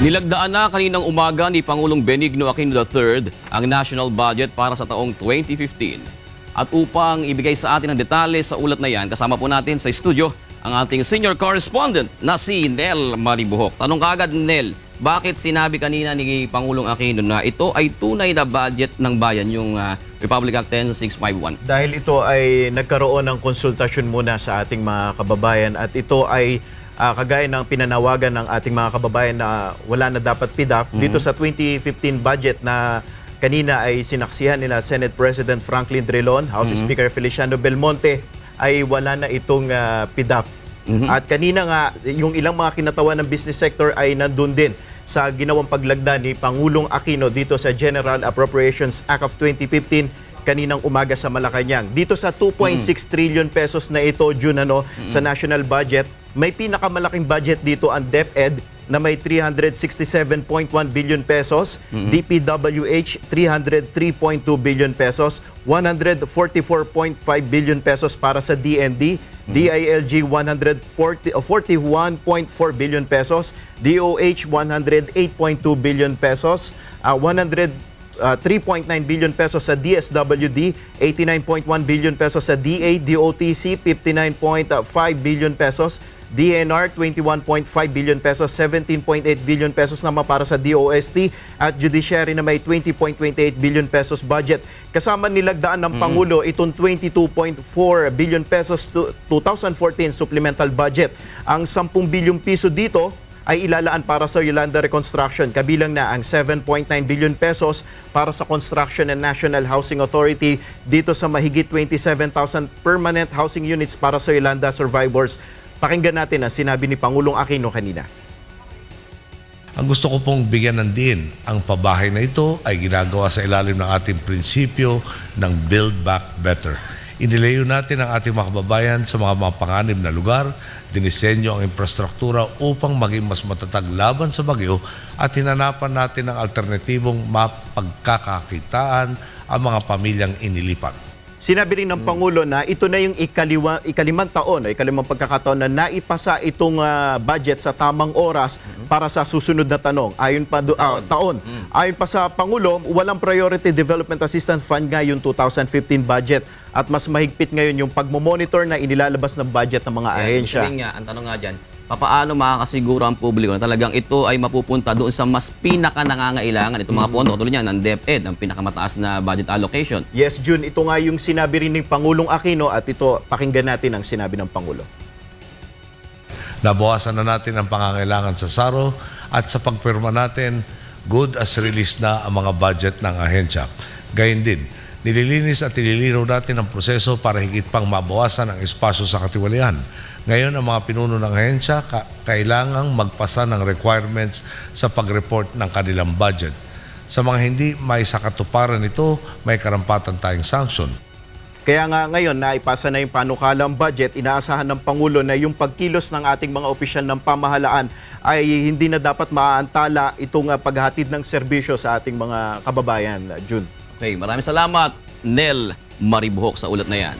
Nilagdaan na kaninang umaga ni Pangulong Benigno Aquino III ang national budget para sa taong 2015. At upang ibigay sa atin ang detalye sa ulat na yan, kasama po natin sa studio ang ating senior correspondent na si Nel Maribuhok. Tanong kaagad, Nel, bakit sinabi kanina ni Pangulong Aquino na ito ay tunay na budget ng bayan, yung Republic Act 10651? Dahil ito ay nagkaroon ng konsultasyon muna sa ating mga kababayan at ito ay kagaya ng pinanawagan ng ating mga kababayan na wala na dapat PDAF dito sa 2015 budget na kanina ay sinaksihan nila Senate President Franklin Drilon, House Speaker Feliciano Belmonte, ay wala na itong PDAF. At kanina nga, yung ilang mga kinatawan ng business sector ay nandun din sa ginawang paglagda ni Pangulong Aquino dito sa General Appropriations Act of 2015 kaninang umaga sa Malacanang. Dito sa 2.6 trillion pesos na ito, June, sa national budget, may pinakamalaking budget dito ang DepEd na may 367.1 billion pesos, DPWH 303.2 billion pesos, 144.5 billion pesos para sa DND, DILG 141.4 billion pesos, DOH 108.2 billion pesos, 3.9 billion pesos sa DSWD, 89.1 billion pesos sa DA, DOTC 59.5 billion pesos, DNR 21.5 billion pesos, 17.8 billion pesos naman para sa DOST at Judiciary na may 20.28 billion pesos budget. Kasama nilagdaan ng Pangulo itong 22.4 billion pesos 2014 supplemental budget. Ang 10 bilyong piso dito ay ilalaan para sa Yolanda Reconstruction. Kabilang na ang 7.9 billion pesos para sa construction ng National Housing Authority dito sa mahigit 27,000 permanent housing units para sa Yolanda survivors. Pakinggan natin ang sinabi ni Pangulong Aquino kanina. Ang gusto ko pong bigyan ng diin, ang pabahay na ito ay ginagawa sa ilalim ng ating prinsipyo ng Build Back Better. Inilayo natin ang ating mga kababayan sa mga mapanganib na lugar, dinisenyo ang infrastruktura upang maging mas matatag laban sa bagyo at hinanapan natin ang alternatibong mapagkakakitaan ang mga pamilyang inilipat. Sinabi rin ng Pangulo na ito na yung ikalimang pagkakataon na naipasa itong budget sa tamang oras para sa susunod na taon. Ayon pa sa Pangulo, walang Priority Development Assistance Fund nga yung 2015 budget at mas mahigpit ngayon yung pagmomonitor na inilalabas ng budget ng mga ahensya. Ang tanong nga dyan, paano makakasiguro ang publiko na talagang ito ay mapupunta doon sa mas pinaka-nangangailangan? Itong mga pondo, katulad niyan, ng DepEd, ang pinakamataas na budget allocation. Yes, June, ito nga yung sinabi rin ng Pangulong Aquino at ito, pakinggan natin ang sinabi ng Pangulo. Nabawasan na natin ang pangangailangan sa SARO at sa pagpirma natin, good as release na ang mga budget ng ahensya. Gayun din, nililinis at nililinaw natin ang proseso para higit pang mabawasan ang espasyo sa katiwalian. Ngayon, ang mga pinuno ng ahensya kailangang magpasa ng requirements sa pag-report ng kanilang budget. Sa mga hindi may sakatuparan nito, may karampatan tayong sanction. Kaya nga ngayon, naipasa na yung panukalang budget, inaasahan ng Pangulo na yung pagkilos ng ating mga opisyal ng pamahalaan ay hindi na dapat maaantala itong paghatid ng serbisyo sa ating mga kababayan. June. Okay, maraming salamat, Nel Maribuhok, sa ulat na yan.